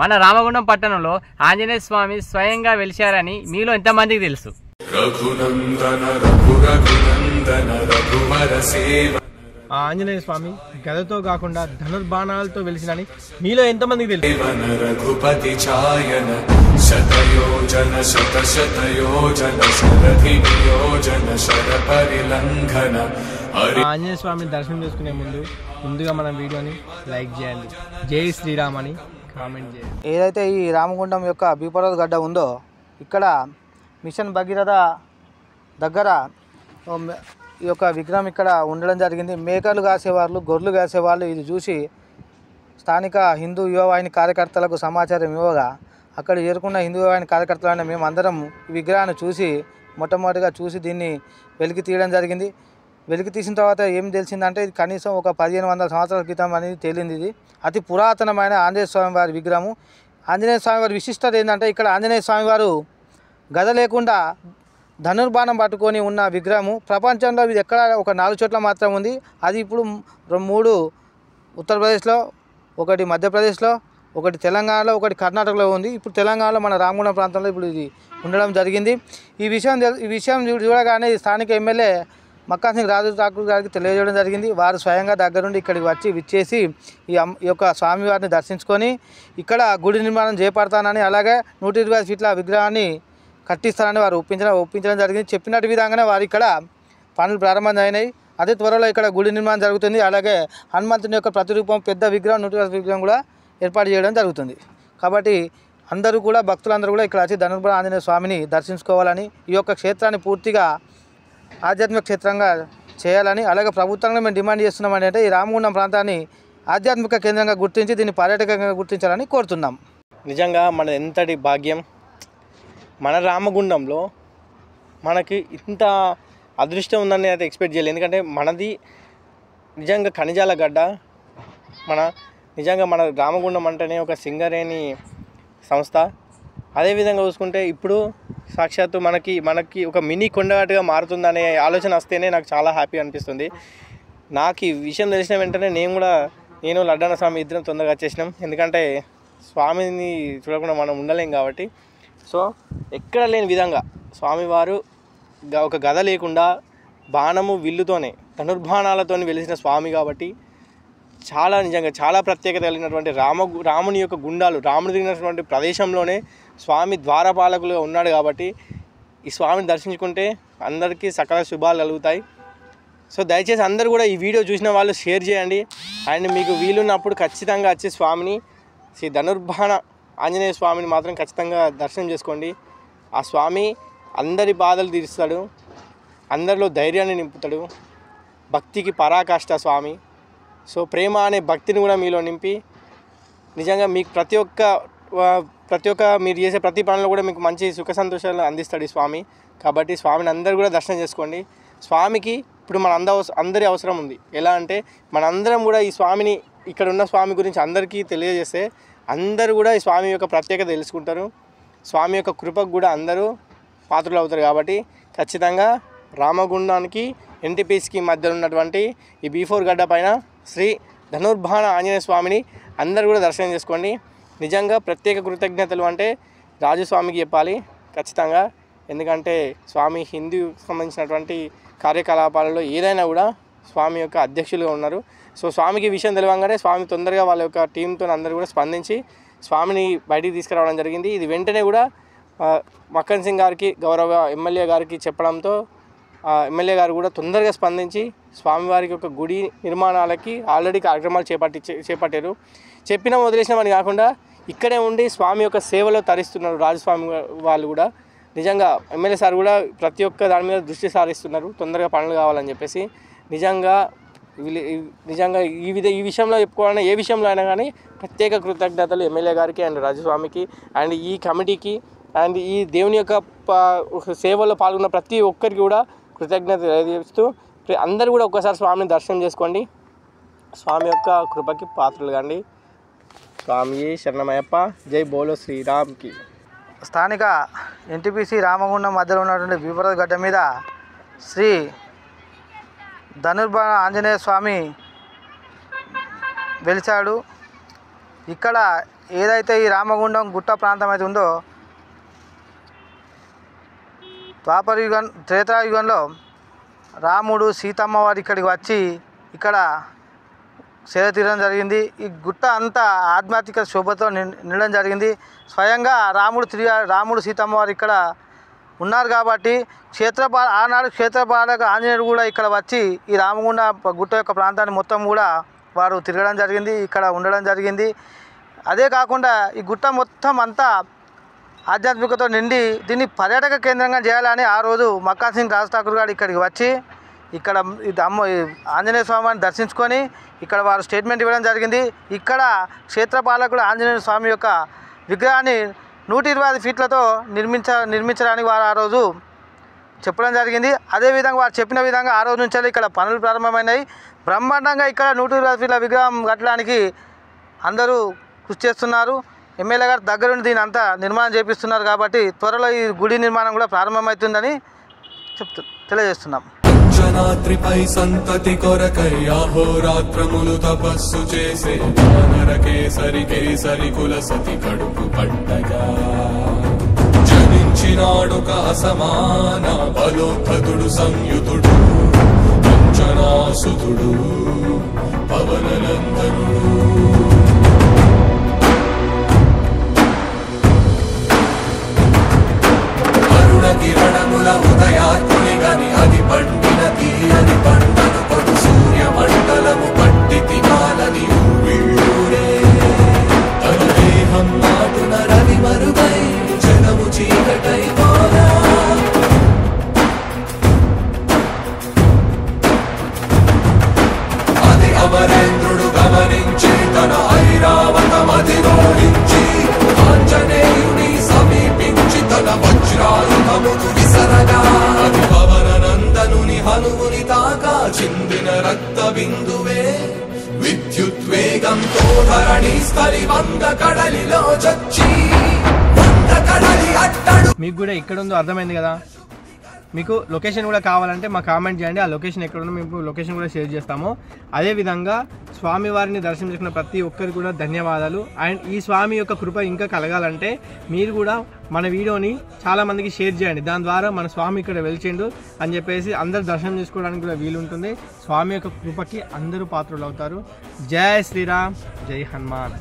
మన రామగుండం పట్టణంలో ఆంజనేయ స్వామి స్వయంగా వెలిశారని మీలో ఎంతమందికి తెలుసు? ఆంజనేయ స్వామి గదతో కాకుండా ధనుర్బాణాలతో వెలిసినని మీలో ఎంతమందికి తెలుసు? ఆంజనేయ స్వామిని దర్శనం చేసుకునే ముందుగా మన వీడియోని లైక్ చేయండి. జై శ్రీరామ్ అని కామెంట్ చేయండి. ఏదైతే ఈ రామగుండం యొక్క బీపర్వత గడ్డ ఉందో ఇక్కడ మిషన్ భగీరథ దగ్గర ఈ యొక్క విగ్రహం ఇక్కడ ఉండడం జరిగింది. మేకలు కాసేవాళ్ళు, గొర్రెలు కాసేవాళ్ళు ఇది చూసి స్థానిక హిందూ యువవాహిని కార్యకర్తలకు సమాచారం ఇవ్వగా అక్కడ చేరుకున్న హిందూ యువవాహిని కార్యకర్తలైన మేము అందరం ఈ విగ్రహాన్ని చూసి మొట్టమొదటిగా చూసి దీన్ని వెలికి తీయడం జరిగింది. వెలికి తీసిన తర్వాత ఏం తెలిసిందంటే ఇది కనీసం ఒక 1500 సంవత్సరాల క్రితం అనేది తేలింది. ఇది అతి పురాతనమైన ఆంజనేయ స్వామి వారి విగ్రహము. ఆంజనేయ స్వామి వారి విశిష్టత ఏంటంటే ఇక్కడ ఆంజనేయ స్వామి వారు గద లేకుండా ధనుర్బాణం పట్టుకొని ఉన్న విగ్రహము. ప్రపంచంలో ఇది ఎక్కడ ఒక 4 చోట్ల మాత్రం ఉంది. అది ఇప్పుడు 3 ఉత్తరప్రదేశ్లో, 1 మధ్యప్రదేశ్లో, 1 తెలంగాణలో, 1 కర్ణాటకలో ఉంది. ఇప్పుడు తెలంగాణలో మన రామగుండం ప్రాంతంలో ఇప్పుడు ఇది ఉండడం జరిగింది. ఈ విషయం చూడగానే స్థానిక ఎమ్మెల్యే మక్కాన్ సింగ్ రాజు ఠాకూర్ గారికి తెలియజేయడం జరిగింది. వారు స్వయంగా దగ్గరుండి ఇక్కడికి విచ్చేసి ఈ యొక్క స్వామివారిని దర్శించుకొని ఇక్కడ గుడి నిర్మాణం చేపడతానని, అలాగే 120 ఫీట్ల విగ్రహాన్ని కట్టిస్తానని వారు ఒప్పించడం జరిగింది. చెప్పినట్టు విధంగానే వారు ఇక్కడ పనులు ప్రారంభమైనాయి. అదే త్వరలో ఇక్కడ గుడి నిర్మాణం జరుగుతుంది. అలాగే హనుమంతుని యొక్క ప్రతిరూపం పెద్ద విగ్రహం 120 విగ్రహం కూడా ఏర్పాటు చేయడం జరుగుతుంది. కాబట్టి అందరూ కూడా భక్తులందరూ కూడా ఇక్కడ వచ్చి ధనుర్బాణ ఆంజనేయ స్వామిని దర్శించుకోవాలని, ఈ యొక్క క్షేత్రాన్ని పూర్తిగా ఆధ్యాత్మిక క్షేత్రంగా చేయాలని, అలాగే ప్రభుత్వంగా మేము డిమాండ్ చేస్తున్నామని అంటే ఈ రామగుండం ప్రాంతాన్ని ఆధ్యాత్మిక కేంద్రంగా గుర్తించి దీన్ని పర్యాటకంగా గుర్తించాలని కోరుతున్నాం. నిజంగా మన ఎంతటి భాగ్యం, మన రామగుండంలో మనకి ఇంత అదృష్టం ఉందని అయితే ఎక్స్పెక్ట్ చేయలేదు. ఎందుకంటే మనది నిజంగా ఖనిజాల గడ్డ. నిజంగా మన రామగుండం అంటేనే ఒక సింగరేణి సంస్థ. అదేవిధంగా చూసుకుంటే ఇప్పుడు సాక్షాత్తు మనకి ఒక మినీ కొండగట్టుగా మారుతుందనే ఆలోచన వస్తేనే నాకు చాలా హ్యాపీ అనిపిస్తుంది. నాకు ఈ విషయం తెలిసిన వెంటనే నేను లడ్డన్న స్వామి ఇద్దరం తొందరగా వచ్చేసినాం. ఎందుకంటే స్వామిని చూడకుండా మనం ఉండలేం కాబట్టి. సో ఎక్కడ లేని విధంగా స్వామివారు ఒక గద లేకుండా బాణము విల్లుతోనే ధనుర్బాణాలతో వెలిసిన స్వామి కాబట్టి నిజంగా చాలా ప్రత్యేకత కలిగినటువంటి రాముని యొక్క గుండాలు, రాముడు దిగినటువంటి ప్రదేశంలోనే స్వామి ద్వారపాలకులుగా ఉన్నాడు కాబట్టి ఈ స్వామిని దర్శించుకుంటే అందరికీ సకల శుభాలు కలుగుతాయి. సో దయచేసి అందరూ కూడా ఈ వీడియో చూసిన వాళ్ళు షేర్ చేయండి. అండ్ మీకు వీలున్నప్పుడు ఖచ్చితంగా వచ్చి స్వామిని, శ్రీ ధనుర్బాణ ఆంజనేయ స్వామిని మాత్రం ఖచ్చితంగా దర్శనం చేసుకోండి. ఆ స్వామి అందరి బాధలు తీరుస్తాడు, అందరిలో ధైర్యాన్ని నింపుతాడు. భక్తికి పరాకాష్ట స్వామి. సో ప్రేమ అనే భక్తిని కూడా మీలో నింపి నిజంగా మీకు ప్రతి ఒక్క మీరు చేసే ప్రతి పనిలో కూడా మీకు మంచి సుఖ సంతోషాలు అందిస్తాడు ఈ స్వామి. కాబట్టి స్వామిని అందరూ కూడా దర్శనం చేసుకోండి. స్వామికి ఇప్పుడు అందరి అవసరం ఉంది. ఎలా అంటే మనందరం కూడా ఈ స్వామిని, ఇక్కడ ఉన్న స్వామి గురించి అందరికీ తెలియజేస్తే అందరూ కూడా ఈ స్వామి యొక్క ప్రత్యేకత తెలుసుకుంటారు. స్వామి యొక్క కృపకు కూడా అందరూ పాత్రలు అవుతారు. కాబట్టి ఖచ్చితంగా రామగుండానికి ఎన్టీపీసీకి మధ్య ఉన్నటువంటి ఈ B4 గడ్డ పైన శ్రీ ధనుర్బాణ ఆంజనేయ స్వామిని అందరూ కూడా దర్శనం చేసుకోండి. నిజంగా ప్రత్యేక కృతజ్ఞతలు అంటే రాజస్వామికి చెప్పాలి ఖచ్చితంగా. ఎందుకంటే స్వామి హిందూ సంబంధించినటువంటి కార్యకలాపాలలో ఏదైనా కూడా స్వామి యొక్క అధ్యక్షులుగా ఉన్నారు. సో స్వామికి విషయం తెలియగానే స్వామి తొందరగా వాళ్ళ యొక్క టీంతో అందరూ కూడా స్పందించి స్వామిని బయటికి తీసుకురావడం జరిగింది. ఇది వెంటనే కూడా మక్కన్ సింగ్ గారికి, గౌరవ ఎమ్మెల్యే గారికి చెప్పడంతో ఎమ్మెల్యే గారు కూడా తొందరగా స్పందించి స్వామివారికి ఒక గుడి నిర్మాణాలకి ఆల్రెడీ కార్యక్రమాలు చేపట్టారు. చెప్పినా వదిలేసినామని కాకుండా ఇక్కడే ఉండి స్వామి యొక్క సేవలో తరిస్తున్నారు రాజస్వామి వాళ్ళు కూడా. నిజంగా ఎమ్మెల్యే సార్ కూడా ప్రతి ఒక్క దాని మీద దృష్టి సారిస్తున్నారు, తొందరగా పనులు కావాలని చెప్పేసి. నిజంగా ఈ విషయంలో చెప్పుకోవాలన్నా ఏ విషయంలో అయినా కానీ ప్రత్యేక కృతజ్ఞతలు ఎమ్మెల్యే గారికి అండ్ రాజస్వామికి అండ్ ఈ కమిటీకి అండ్ ఈ దేవుని యొక్క సేవలో పాల్గొన్న ప్రతి ఒక్కరికి కూడా కృతజ్ఞత తెలియజేస్తూ అందరూ కూడా ఒక్కసారి స్వామిని దర్శనం చేసుకోండి. స్వామి యొక్క కృపకి పాత్రలు కండి. స్వామి శరణమయ్యప్ప. జై బోలో శ్రీరామ్కి. స్థానిక ఎన్టీపీసీ రామగుండం మధ్యలో ఉన్నటువంటి బీపర్వత గడ్డ మీద శ్రీ ధనుర్బాణ ఆంజనేయ స్వామి వెలిచాడు. ఇక్కడ ఏదైతే ఈ రామగుండం గుట్ట ప్రాంతం అయితే ఉందో ద్వాపరయుగం త్రేతాయుగంలో రాముడు సీతమ్మ వారు ఇక్కడికి వచ్చి ఇక్కడ సేద తీరడం జరిగింది. ఈ గుట్ట అంతా ఆధ్యాత్మిక శోభతో నిండడం జరిగింది. స్వయంగా రాముడు సీతమ్మ వారు ఇక్కడ ఉన్నారు కాబట్టి ఆనాడు క్షేత్రపాలక ఆంజనేయుడు కూడా ఇక్కడ వచ్చి ఈ రామగుండ గుట్ట యొక్క ప్రాంతాన్ని మొత్తం కూడా వారు తిరగడం జరిగింది, ఇక్కడ ఉండడం జరిగింది. అదే కాకుండా ఈ గుట్ట మొత్తం అంతా ఆధ్యాత్మికతో నిండి దీన్ని పర్యాటక కేంద్రంగా చేయాలని ఆ రోజు మక్కా సింగ్ రాజ్ ఠాకూర్ గారు ఇక్కడికి వచ్చి ఇక్కడ ఆంజనేయ స్వామిని దర్శించుకొని ఇక్కడ వారు స్టేట్మెంట్ ఇవ్వడం జరిగింది. ఇక్కడ క్షేత్రపాలకుడు ఆంజనేయ స్వామి యొక్క విగ్రహాన్ని 120 ఫీట్లతో నిర్మించడానికి వారు ఆ రోజు చెప్పడం జరిగింది. అదేవిధంగా వారు చెప్పిన విధంగా ఆ రోజు నుంచి ఇక్కడ పనులు ప్రారంభమైనాయి. బ్రహ్మాండంగా ఇక్కడ 120 ఫీట్ల విగ్రహం కట్టడానికి అందరూ కృషి చేస్తున్నారు. ఎమ్మెల్యే గారు దగ్గరుండి దీని అంతా నిర్మాణం చేపిస్తున్నారు కాబట్టి త్వరలో ఈ గుడి నిర్మాణం కూడా ప్రారంభమవుతుందని తెలియజేస్తున్నాం. జనాత్రిపై సంతతి కొరకై అహోరాత్రములు తపస్సు చేసే కేసరి కుల సతి కడుపు పట్టగా జనించినాడొక అసమాన బలోద్ధతుడు సంయుతుడు అంజనాసుతుడు పవననందనుడు. కిరణముల ఉదయాత్ముని గని అది పండిన తీయని పంటను కొడు సూర్యమండలము పట్టి తినాలని ఊళ్ళూరే తన దేహం నాటున రవి మరుగై జనము చీకటై పోరా. అది అమరేంద్రుడు గమనించి తన ఐరావతమది రోడించి ఆంజనేయుని సమీపించి తన వజ్రాయుధమును విసరగా అది పవననందనుని హనుముని తాకా చిందిన రక్త బిందువే విద్యుద్వేగంతో ధరణి స్థలి వంద కడలిలో చచ్చి వంద కడలి అట్టడు. మీకు కూడా ఎక్కడ ఉందో అర్థమైంది కదా. మీకు లొకేషన్ కూడా కావాలంటే మా కామెంట్ చేయండి, ఆ లొకేషన్ ఎక్కడ ఉందో మేము లొకేషన్ కూడా షేర్ చేస్తాము. అదేవిధంగా స్వామివారిని దర్శనం చేసుకున్న ప్రతి ఒక్కరికి కూడా ధన్యవాదాలు. అండ్ ఈ స్వామి యొక్క కృప ఇంకా కలగాలంటే మీరు కూడా మన వీడియోని చాలామందికి షేర్ చేయండి. దాని ద్వారా మన స్వామి ఇక్కడ వెలిచిండు అని చెప్పేసి అందరు దర్శనం చేసుకోవడానికి కూడా వీలుంటుంది. స్వామి యొక్క కృపకి అందరూ పాత్రలు అవుతారు. జై శ్రీరామ్, జై హనుమాన్.